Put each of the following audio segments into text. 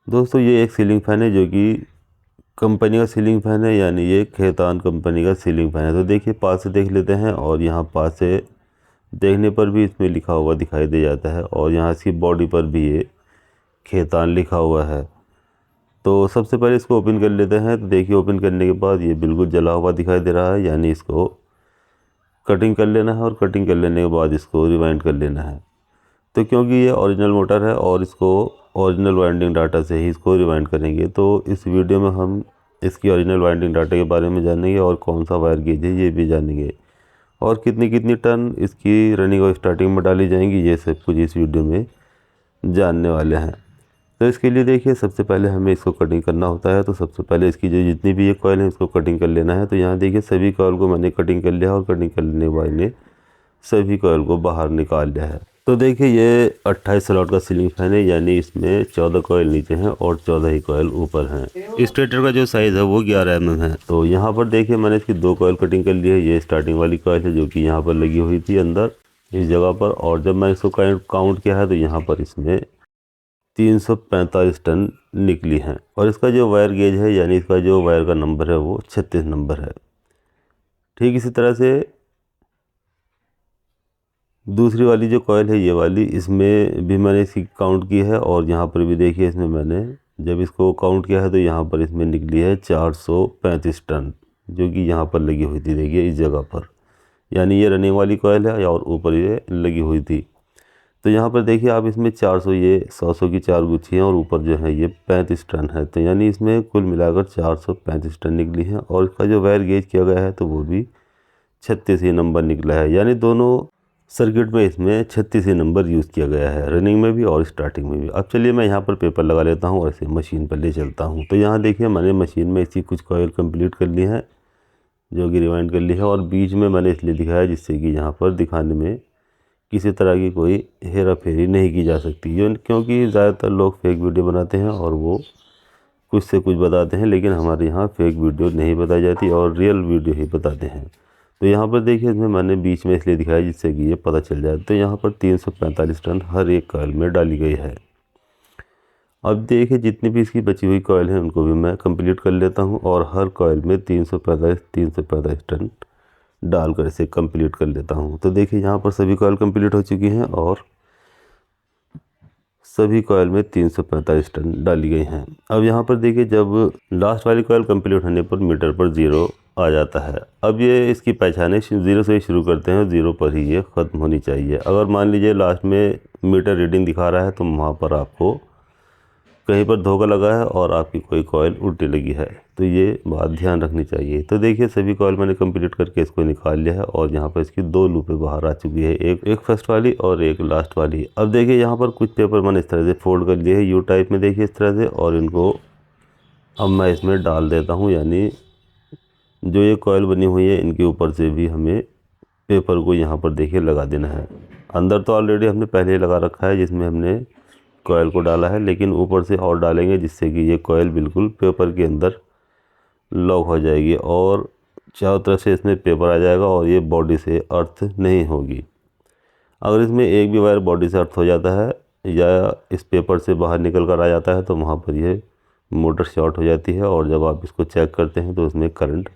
दोस्तों ये एक सीलिंग फ़ैन है जो कि कंपनी का सीलिंग फ़ैन है, यानी ये खेतान कंपनी का सीलिंग फ़ैन है। तो देखिए पास से देख लेते हैं, और यहाँ पास से देखने पर भी इसमें लिखा हुआ दिखाई दे जाता है, और यहाँ इसकी बॉडी पर भी ये खेतान लिखा हुआ है। तो सबसे पहले इसको ओपन कर लेते हैं। तो देखिए ओपन करने के बाद ये बिल्कुल जला हुआ दिखाई दे रहा है, यानी इसको कटिंग कर लेना है, और कटिंग कर लेने के बाद इसको रिवाइंड कर लेना है। तो क्योंकि ये ओरिजिनल मोटर है और इसको ओरिजिनल वाइंडिंग डाटा से ही इसको रिवाइंड करेंगे, तो इस वीडियो में हम इसकी ओरिजिनल वाइंडिंग डाटा के बारे में जानेंगे, और कौन सा वायर गेज है ये भी जानेंगे, और कितनी कितनी टर्न इसकी रनिंग और स्टार्टिंग में डाली जाएंगी, ये सब कुछ इस वीडियो में जानने वाले हैं। तो इसके लिए देखिए सबसे पहले हमें इसको कटिंग करना होता है। तो सबसे पहले इसकी जो जितनी भी ये कॉइल है इसको कटिंग कर लेना है। तो यहाँ देखिए सभी कॉइल को मैंने कटिंग कर लिया, और कटिंग कर लेने के बाद ने सभी कॉइल को बाहर निकाल लिया है। तो देखिए ये 28 स्लॉट का सीलिंग फैन है, यानी इसमें 14 कॉइल नीचे हैं और 14 ही कॉइल ऊपर हैं। स्टेटर का जो साइज़ है वो 11 mm है। तो यहाँ पर देखिए मैंने इसकी 2 कॉइल कटिंग कर ली है। ये स्टार्टिंग वाली कॉइल है जो कि यहाँ पर लगी हुई थी अंदर इस जगह पर, और जब मैं इसको काउंट किया है तो यहाँ पर इसमें 345 टन निकली हैं। और इसका जो वायर गेज है, यानी इसका जो वायर का नंबर है वो 36 नंबर है। ठीक इसी तरह से दूसरी वाली जो कॉइल है ये वाली, इसमें भी मैंने इसकी काउंट की है, और यहाँ पर भी देखिए इसमें मैंने जब इसको काउंट किया है तो यहाँ पर इसमें निकली है 435 टन, जो कि यहाँ पर लगी हुई थी देखिए इस जगह पर, यानी ये रनिंग वाली कॉइल है और ऊपर ये लगी हुई थी। तो यहाँ पर देखिए आप इसमें 400 ये 100 की 4 गुच्छी हैं, और ऊपर जो है ये 35 टन है। तो यानी इसमें कुल मिलाकर 435 टन निकली हैं, और इसका जो वायर गेज किया गया है तो वो भी 36 ही नंबर निकला है, यानी दोनों सर्किट में इसमें 36 ही नंबर यूज़ किया गया है, रनिंग में भी और स्टार्टिंग में भी। अब चलिए मैं यहाँ पर पेपर लगा लेता हूँ और इसे मशीन पर ले चलता हूँ। तो यहाँ देखिए मैंने मशीन में इसकी कुछ कॉइल कंप्लीट कर ली है, जो कि रिवाइंड कर ली है, और बीच में मैंने इसलिए दिखाया जिससे कि यहाँ पर दिखाने में किसी तरह की कोई हेरा फेरी नहीं की जा सकती, क्योंकि ज़्यादातर लोग फेक वीडियो बनाते हैं और वो कुछ से कुछ बताते हैं, लेकिन हमारे यहाँ फेक वीडियो नहीं बताई जाती और रियल वीडियो ही बताते हैं। तो यहाँ पर देखिए इसमें मैंने बीच में इसलिए दिखाया जिससे कि ये पता चल जाए। तो यहाँ पर 345 टन हर एक कॉइल में डाली गई है। अब देखिए जितनी भी इसकी बची हुई कॉइल हैं उनको भी मैं कंप्लीट कर लेता हूँ, और हर कॉइल में 345 टन डालकर इसे कंप्लीट कर लेता हूँ। तो देखिए यहाँ पर सभी कॉइल कंप्लीट हो चुकी हैं, और सभी कॉइल में 345 टन डाली गई हैं। अब यहाँ पर देखिए जब लास्ट वाली कॉइल कंप्लीट होने पर मीटर पर 0 आ जाता है। अब ये इसकी पहचाने 0 से ही शुरू करते हैं, 0 पर ही ये ख़त्म होनी चाहिए। अगर मान लीजिए लास्ट में मीटर रीडिंग दिखा रहा है तो वहाँ पर आपको कहीं पर धोखा लगा है और आपकी कोई कॉइल उल्टी लगी है, तो ये बात ध्यान रखनी चाहिए। तो देखिए सभी कॉइल मैंने कंप्लीट करके इसको निकाल लिया है, और यहाँ पर इसकी 2 लूपें बाहर आ चुकी है, एक फर्स्ट वाली और एक लास्ट वाली। अब देखिए यहाँ पर कुछ पेपर मैंने इस तरह से फोल्ड कर लिए है यू टाइप में, देखिए इस तरह से, और इनको अब मैं इसमें डाल देता हूँ, यानी जो ये कॉइल बनी हुई है इनके ऊपर से भी हमें पेपर को यहाँ पर देखिए लगा देना है। अंदर तो ऑलरेडी हमने पहले ही लगा रखा है जिसमें हमने कॉइल को डाला है, लेकिन ऊपर से और डालेंगे जिससे कि ये कॉइल बिल्कुल पेपर के अंदर लॉक हो जाएगी, और चारों तरफ से इसमें पेपर आ जाएगा, और ये बॉडी से अर्थ नहीं होगी। अगर इसमें एक भी वायर बॉडी से अर्थ हो जाता है या इस पेपर से बाहर निकल कर आ जाता है तो वहाँ पर ये मोटर शॉर्ट हो जाती है, और जब आप इसको चेक करते हैं तो इसमें करंट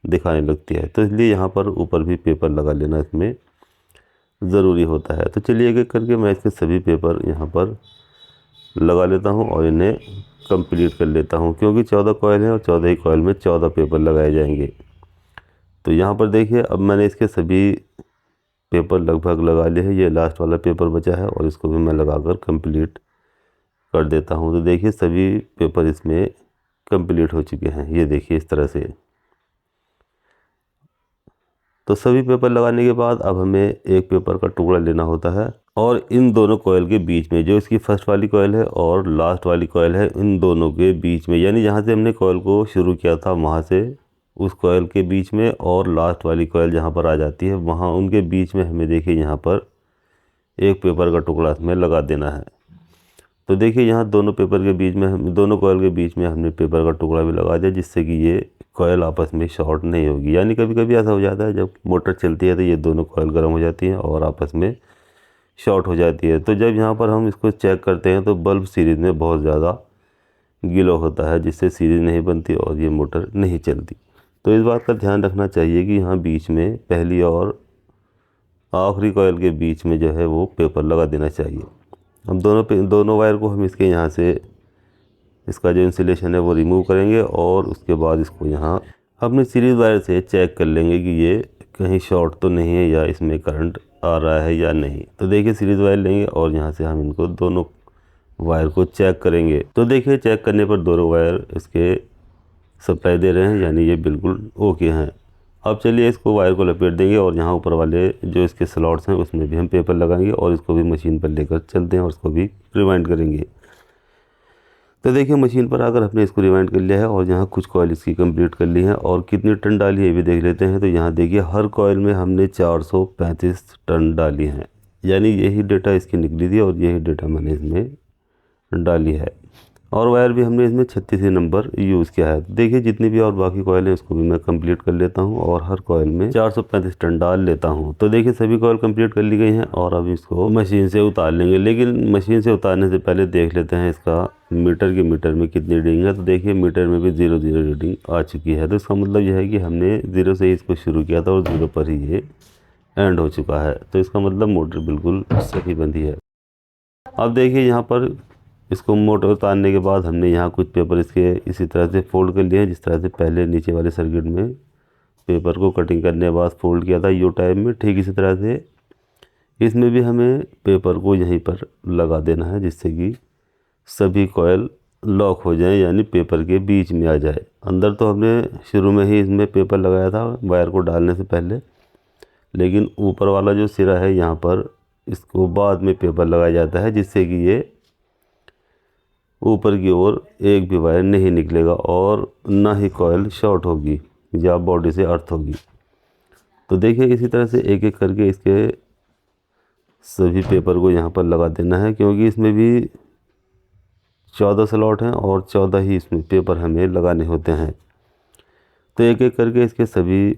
दिखाने लगती है। तो इसलिए यहाँ पर ऊपर भी पेपर लगा लेना इसमें ज़रूरी होता है। तो चलिए एक एक करके मैं इसके सभी पेपर यहाँ पर लगा लेता हूँ और इन्हें कंप्लीट कर लेता हूँ, क्योंकि 14 कॉइल हैं और 14 ही कॉइल में 14 पेपर लगाए जाएंगे। तो यहाँ पर देखिए अब मैंने इसके सभी पेपर लगभग लगा लिए हैं। ये लास्ट वाला पेपर बचा है और इसको भी मैं लगाकर कंप्लीट कर देता हूँ। तो देखिए सभी पेपर इसमें कंप्लीट हो चुके हैं, ये देखिए इस तरह से। तो सभी पेपर लगाने के बाद अब हमें एक पेपर का टुकड़ा लेना होता है, और इन दोनों कॉइल के बीच में, जो इसकी फर्स्ट वाली कॉइल है और लास्ट वाली कॉइल है, इन दोनों के बीच में, यानी जहाँ से हमने कॉइल को शुरू किया था वहाँ से उस कॉइल के बीच में, और लास्ट वाली कॉइल जहाँ पर आ जाती है वहाँ उनके बीच में हमें देखिए यहाँ पर एक पेपर का टुकड़ा इसमें लगा देना है। तो देखिए यहाँ दोनों पेपर के बीच में, दोनों कॉइल के बीच में हमने पेपर का टुकड़ा भी लगा दिया, जिससे कि ये कॉइल आपस में शॉर्ट नहीं होगी। यानी कभी कभी ऐसा हो जाता है जब मोटर चलती है तो ये दोनों कॉइल गर्म हो जाती हैं और आपस में शॉर्ट हो जाती है। तो जब यहाँ पर हम इसको चेक करते हैं तो बल्ब सीरीज़ में बहुत ज़्यादा गिलो होता है, जिससे सीरीज नहीं बनती और ये मोटर नहीं चलती। तो इस बात का ध्यान रखना चाहिए कि यहाँ बीच में पहली और आखिरी कॉइल के बीच में जो है वो पेपर लगा देना चाहिए। हम दोनों वायर को हम इसके यहाँ से इसका जो इंसुलेशन है वो रिमूव करेंगे और उसके बाद इसको यहाँ अपने सीरीज वायर से चेक कर लेंगे कि ये कहीं शॉर्ट तो नहीं है या इसमें करंट आ रहा है या नहीं। तो देखिए सीरीज वायर लेंगे और यहाँ से हम इनको दोनों वायर को चेक करेंगे। तो देखिए चेक करने पर दोनों वायर इसके सप्लाई दे रहे हैं, यानी ये बिल्कुल ओके हैं। अब चलिए इसको वायर को लपेट देंगे और यहाँ ऊपर वाले जो इसके स्लॉट्स हैं उसमें भी हम पेपर लगाएंगे और इसको भी मशीन पर लेकर चलते हैं और इसको भी रिवाइंड करेंगे। तो देखिए मशीन पर आकर हमने इसको रिवाइंड कर लिया है और यहाँ कुछ कॉइल इसकी कंप्लीट कर ली है और कितनी टन डाली है ये भी देख लेते हैं। तो यहाँ देखिए हर कॉइल में हमने 435 टन डाली है, यानी यही डेटा इसकी निकली थी और यही डेटा मैंने इसमें डाली है। और वायर भी हमने इसमें 36 नंबर यूज़ किया है। देखिए जितनी भी और बाकी कॉइल हैं उसको भी मैं कंप्लीट कर लेता हूं और हर कॉइल में 435 टन डाल लेता हूं। तो देखिए सभी कॉइल कंप्लीट कर ली गई हैं और अब इसको मशीन से उतार लेंगे। लेकिन मशीन से उतारने से पहले देख लेते हैं इसका मीटर में कितनी रीडिंग है। तो देखिए मीटर में भी 0 0 रीडिंग आ चुकी है। तो इसका मतलब यह है कि हमने 0 से ही इसको शुरू किया था और 0 पर ही ये एंड हो चुका है। तो इसका मतलब मोटर बिल्कुल सही बंधी है। अब देखिए यहाँ पर इसको मोटर उतारने के बाद हमने यहाँ कुछ पेपर इसके इसी तरह से फोल्ड कर लिए हैं, जिस तरह से पहले नीचे वाले सर्किट में पेपर को कटिंग करने के बाद फोल्ड किया था यू टाइप में। ठीक इसी तरह से इसमें भी हमें पेपर को यहीं पर लगा देना है, जिससे कि सभी कॉइल लॉक हो जाएं, यानी पेपर के बीच में आ जाए। अंदर तो हमने शुरू में ही इसमें पेपर लगाया था वायर को डालने से पहले, लेकिन ऊपर वाला जो सिरा है यहाँ पर इसको बाद में पेपर लगाया जाता है, जिससे कि ये ऊपर की ओर एक भी वायर नहीं निकलेगा और ना ही कॉइल शॉर्ट होगी या बॉडी से अर्थ होगी। तो देखिए इसी तरह से एक एक करके इसके सभी पेपर को यहाँ पर लगा देना है, क्योंकि इसमें भी 14 स्लॉट हैं और 14 ही इसमें पेपर हमें लगाने होते हैं। तो एक एक करके इसके सभी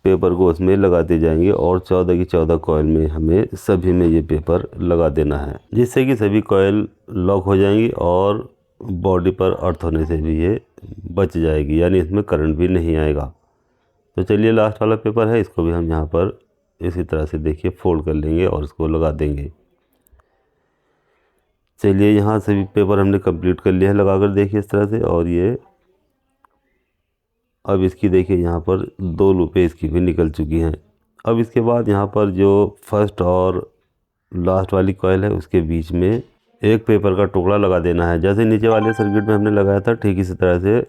पेपर को उसमें लगाते जाएंगे और 14 की 14 कॉइल में हमें सभी में ये पेपर लगा देना है, जिससे कि सभी कॉइल लॉक हो जाएंगी और बॉडी पर अर्थ होने से भी ये बच जाएगी, यानी इसमें करंट भी नहीं आएगा। तो चलिए लास्ट वाला पेपर है, इसको भी हम यहाँ पर इसी तरह से देखिए फोल्ड कर लेंगे और इसको लगा देंगे। चलिए यहाँ सभी पेपर हमने कंप्लीट कर लिया है लगाकर, देखिए इस तरह से। और ये अब इसकी देखिए यहाँ पर 2 लूपें इसकी भी निकल चुकी हैं। अब इसके बाद यहाँ पर जो फर्स्ट और लास्ट वाली कॉइल है उसके बीच में एक पेपर का टुकड़ा लगा देना है। जैसे नीचे वाले सर्किट में हमने लगाया था, ठीक इसी तरह से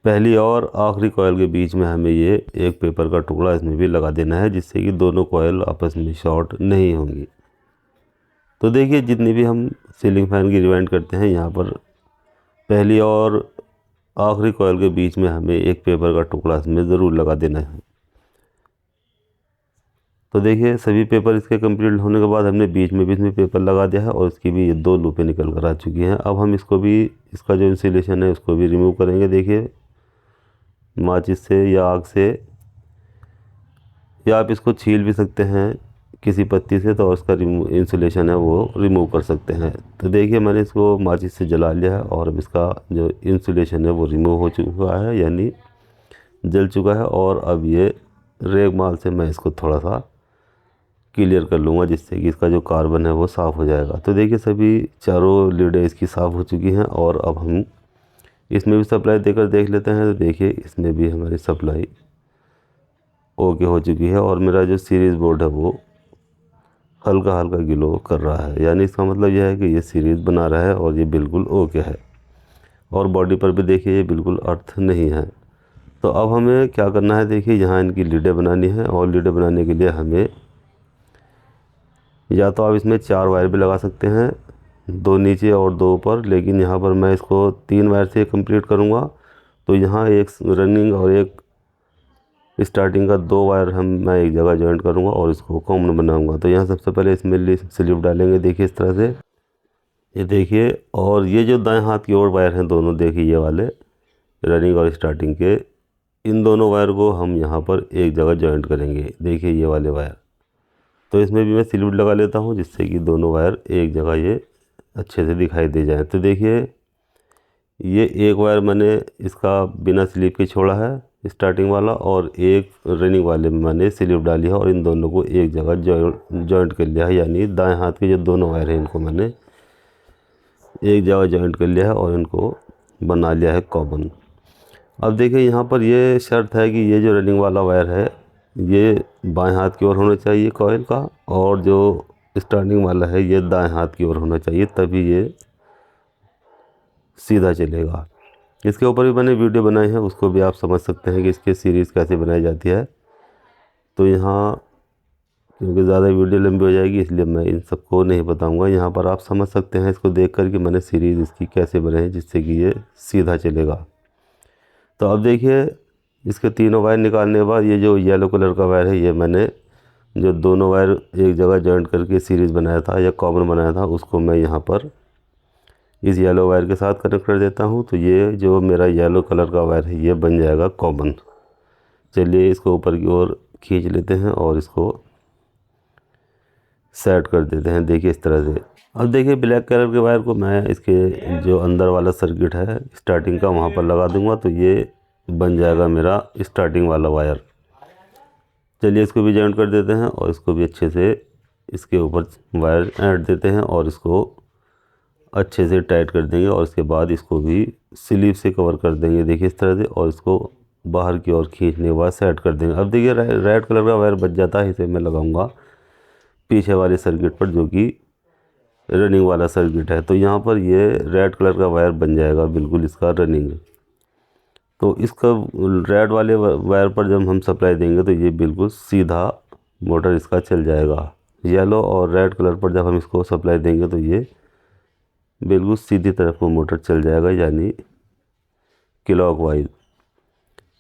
पहली और आखिरी कॉइल के बीच में हमें ये एक पेपर का टुकड़ा इसमें भी लगा देना है, जिससे कि दोनों कॉइल आपस में शॉर्ट नहीं होंगी। तो देखिए जितनी भी हम सीलिंग फैन की रिवाइंड करते हैं, यहाँ पर पहली और आखिरी कॉइल के बीच में हमें एक पेपर का टुकड़ा इसमें ज़रूर लगा देना है। तो देखिए सभी पेपर इसके कंप्लीट होने के बाद हमने बीच में भी इसमें पेपर लगा दिया है और इसकी भी ये 2 लूपें निकल कर आ चुकी हैं। अब हम इसको भी इसका जो इंसुलेशन है उसको भी रिमूव करेंगे। देखिए माचिस से या आग से, या आप इसको छील भी सकते हैं किसी पत्ती से, तो उसका इंसुलेशन है वो रिमूव कर सकते हैं। तो देखिए मैंने इसको माचिस से जला लिया है और अब इसका जो इंसुलेशन है वो रिमूव हो चुका है, यानी जल चुका है। और अब ये रेगमाल से मैं इसको थोड़ा सा क्लियर कर लूँगा, जिससे कि इसका जो कार्बन है वो साफ़ हो जाएगा। तो देखिए सभी चारों लीडें इसकी साफ़ हो चुकी हैं और अब हम इसमें भी सप्लाई देकर देख लेते हैं। तो देखिए इसमें भी हमारी सप्लाई ओके हो चुकी है और मेरा जो सीरीज़ बोर्ड है वो हल्का हल्का ग्लो कर रहा है, यानी इसका मतलब यह है कि ये सीरीज़ बना रहा है और ये बिल्कुल ओके है। और बॉडी पर भी देखिए ये बिल्कुल अर्थ नहीं है। तो अब हमें क्या करना है, देखिए यहाँ इनकी लीडें बनानी है और लीडें बनाने के लिए हमें या तो आप इसमें 4 वायर भी लगा सकते हैं, 2 नीचे और 2 ऊपर, लेकिन यहाँ पर मैं इसको 3 वायर से कंप्लीट करूँगा। तो यहाँ एक रनिंग और एक स्टार्टिंग का 2 वायर मैं एक जगह जॉइंट करूँगा और इसको कॉमन बनाऊँगा। तो यहाँ सबसे पहले इसमें स्लिप डालेंगे, देखिए इस तरह से, ये देखिए। और ये जो दाएं हाथ की ओर वायर हैं दोनों, देखिए ये वाले रनिंग और स्टार्टिंग के, इन दोनों वायर को हम यहाँ पर एक जगह जॉइंट करेंगे, देखिए ये वाले वायर। तो इसमें भी मैं स्लिप लगा लेता हूँ, जिससे कि दोनों वायर एक जगह ये अच्छे से दिखाई दे जाए। तो देखिए ये एक वायर मैंने इसका बिना स्लिप के छोड़ा है स्टार्टिंग वाला, और एक रनिंग वाले में मैंने स्लिप डाली है और इन दोनों को एक जगह जॉइंट कर लिया है। यानी दाएं हाथ के जो दोनों वायर हैं इनको मैंने एक जगह जॉइंट कर लिया है और इनको बना लिया है कॉमन। अब देखिए यहाँ पर ये शर्त है कि ये जो रनिंग वाला वायर है ये बाएं हाथ की ओर होना चाहिए कॉइल का, और जो स्टार्टिंग वाला है ये दाएं हाथ की ओर होना चाहिए, तभी ये सीधा चलेगा। इसके ऊपर भी मैंने वीडियो बनाई है, उसको भी आप समझ सकते हैं कि इसकी सीरीज़ कैसे बनाई जाती है। तो यहाँ क्योंकि ज़्यादा वीडियो लंबी हो जाएगी इसलिए मैं इन सबको नहीं बताऊंगा। यहाँ पर आप समझ सकते हैं इसको देख कर कि मैंने सीरीज़ इसकी कैसे बनाई जिससे कि ये सीधा चलेगा। तो अब देखिए इसके तीनों वायर निकालने के बाद ये जो येलो कलर का वायर है ये मैंने जो दोनों वायर एक जगह जॉइंट करके सीरीज़ बनाया था या कॉमन बनाया था उसको मैं यहाँ पर इस येलो वायर के साथ कनेक्ट कर देता हूँ। तो ये जो मेरा येलो कलर का वायर है ये बन जाएगा कॉमन। चलिए इसको ऊपर की ओर खींच लेते हैं और इसको सेट कर देते हैं। देखिए इस तरह से। अब देखिए ब्लैक कलर के वायर को मैं इसके जो अंदर वाला सर्किट है स्टार्टिंग का वहाँ पर लगा दूंगा, तो ये बन जाएगा मेरा स्टार्टिंग वाला वायर। चलिए इसको भी जॉइंट कर देते हैं और इसको भी अच्छे से इसके ऊपर वायर ऐड देते हैं और इसको अच्छे से टाइट कर देंगे, और इसके बाद इसको भी स्लीव से कवर कर देंगे। देखिए इस तरह से, और इसको बाहर की ओर खींचने के बाद सेट कर देंगे। अब देखिए रेड कलर का वायर बच जाता है, इसे मैं लगाऊंगा पीछे वाले सर्किट पर जो कि रनिंग वाला सर्किट है। तो यहाँ पर ये रेड कलर का वायर बन जाएगा बिल्कुल इसका रनिंग। तो इसका रेड वाले वायर पर जब हम सप्लाई देंगे तो ये बिल्कुल सीधा मोटर इसका चल जाएगा। येलो और रेड कलर पर जब हम इसको सप्लाई देंगे तो ये बिल्कुल सीधी तरफ को मोटर चल जाएगा, यानी क्लॉकवाइज।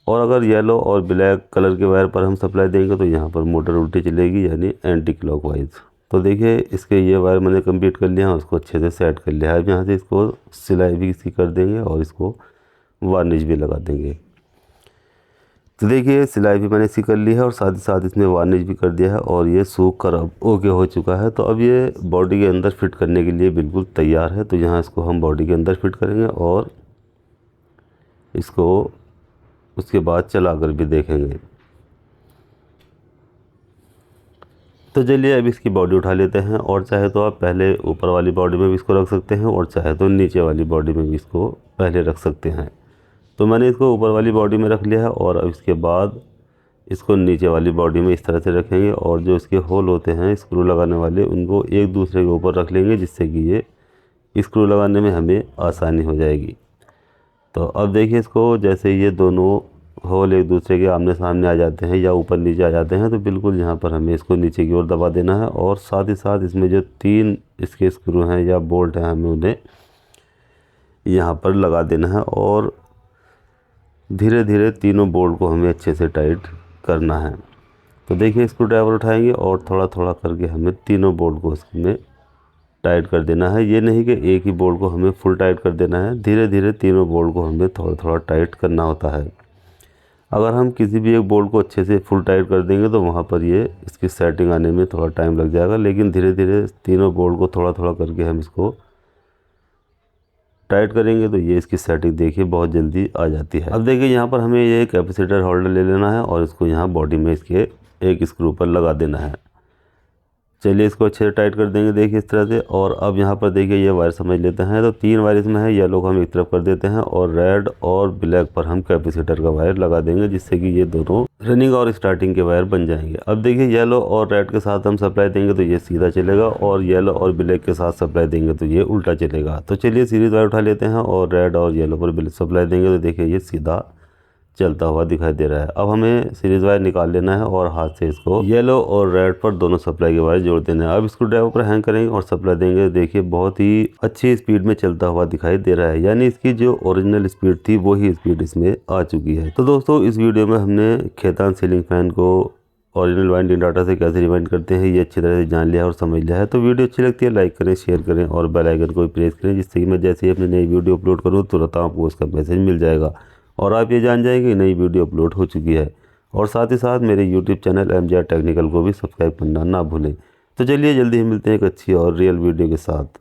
और अगर येलो और ब्लैक कलर के वायर पर हम सप्लाई देंगे तो यहाँ पर मोटर उल्टी चलेगी, यानी एंटी क्लॉकवाइज। तो देखिए इसके ये वायर मैंने कंप्लीट कर लिया है, उसको अच्छे से सेट कर लिया है। अब यहाँ से इसको सिलाई भी इसकी कर देंगे और इसको वार्निश भी लगा देंगे। तो देखिए सिलाई भी मैंने इसी कर ली है और साथ ही साथ इसमें वार्निश भी कर दिया है, और ये सूख कर अब ओके हो चुका है। तो अब ये बॉडी के अंदर फिट करने के लिए बिल्कुल तैयार है। तो यहाँ इसको हम बॉडी के अंदर फिट करेंगे और इसको उसके बाद चला कर भी देखेंगे। तो चलिए अब इसकी बॉडी उठा लेते हैं, और चाहे तो आप पहले ऊपर वाली बॉडी में भी इसको रख सकते हैं और चाहे तो नीचे वाली बॉडी में भी इसको पहले रख सकते हैं। तो मैंने इसको ऊपर वाली बॉडी में रख लिया है, और अब इसके बाद इसको नीचे वाली बॉडी में इस तरह से रखेंगे, और जो इसके होल होते हैं स्क्रू लगाने वाले उनको एक दूसरे के ऊपर रख लेंगे, जिससे कि ये स्क्रू लगाने में हमें आसानी हो जाएगी। तो अब देखिए इसको जैसे ये दोनों होल एक दूसरे के आमने सामने आ जाते हैं या ऊपर नीचे आ जाते हैं, तो बिल्कुल यहाँ पर हमें इसको नीचे की ओर दबा देना है, और साथ ही साथ इसमें जो 3 इसके स्क्रू हैं या बोल्ट हैं हमें उन्हें यहाँ पर लगा देना है, और धीरे धीरे तीनों बोल्ट को हमें अच्छे से टाइट करना है। तो देखिए स्क्रू ड्राइवर उठाएंगे और थोड़ा थोड़ा करके हमें तीनों बोल्ट को इसमें टाइट कर देना है। ये नहीं कि एक ही बोल्ट को हमें फुल टाइट कर देना है, धीरे धीरे तीनों बोल्ट को हमें थोड़ा थोड़ा टाइट करना होता है। अगर हम किसी भी एक बोल्ट को अच्छे से फुल टाइट कर देंगे तो वहाँ पर ये इसकी सेटिंग आने में थोड़ा टाइम लग जाएगा, लेकिन धीरे धीरे तीनों बोल्ट को थोड़ा थोड़ा करके हम इसको टाइट करेंगे तो ये इसकी सेटिंग देखिए बहुत जल्दी आ जाती है। अब देखिए यहाँ पर हमें ये कैपेसिटर होल्डर ले लेना है और इसको यहाँ बॉडी में इसके एक स्क्रू पर लगा देना है। चलिए इसको अच्छे से टाइट कर देंगे देखिए इस तरह से। और अब यहाँ पर देखिए ये वायर समझ लेते हैं। तो 3 वायर इसमें है, येलो को हम एक तरफ कर देते हैं और रेड और ब्लैक पर हम कैपेसिटर का वायर लगा देंगे, जिससे कि ये दोनों रनिंग और स्टार्टिंग के वायर बन जाएंगे। अब देखिए येलो और रेड के साथ हम सप्लाई देंगे तो ये सीधा चलेगा, और येलो और ब्लैक के साथ सप्लाई देंगे तो ये उल्टा चलेगा। तो चलिए सीरीज वायर उठा लेते हैं और रेड और येलो पर सप्लाई देंगे तो देखिए ये सीधा चलता हुआ दिखाई दे रहा है। अब हमें सीरीज वायर निकाल लेना है और हाथ से इसको येलो और रेड पर दोनों सप्लाई के वायर जोड़ देना है। अब स्क्रू ड्राइवर पर हैंग करेंगे और सप्लाई देंगे। देखिए बहुत ही अच्छी स्पीड में चलता हुआ दिखाई दे रहा है, यानी इसकी जो ओरिजिनल स्पीड थी वही स्पीड इसमें आ चुकी है। तो दोस्तों इस वीडियो में हमने खेतान सीलिंग फैन को ओरिजिनल वाइंडिंग डाटा से कैसे रिवाइंड करते हैं ये अच्छी तरह से जान लिया और समझ लिया है। तो वीडियो अच्छी लगती है लाइक करें, शेयर करें और बेल आइकन को प्रेस करें, जिससे कि मैं जैसे ही अपनी नई वीडियो अपलोड करूँ तुरंत आपको उसका मैसेज मिल जाएगा और आप ये जान जाएंगे नई वीडियो अपलोड हो चुकी है। और साथ ही साथ मेरे यूट्यूब चैनल MJR टेक्निकल को भी सब्सक्राइब करना ना भूलें। तो चलिए जल्दी ही मिलते हैं एक अच्छी और रियल वीडियो के साथ।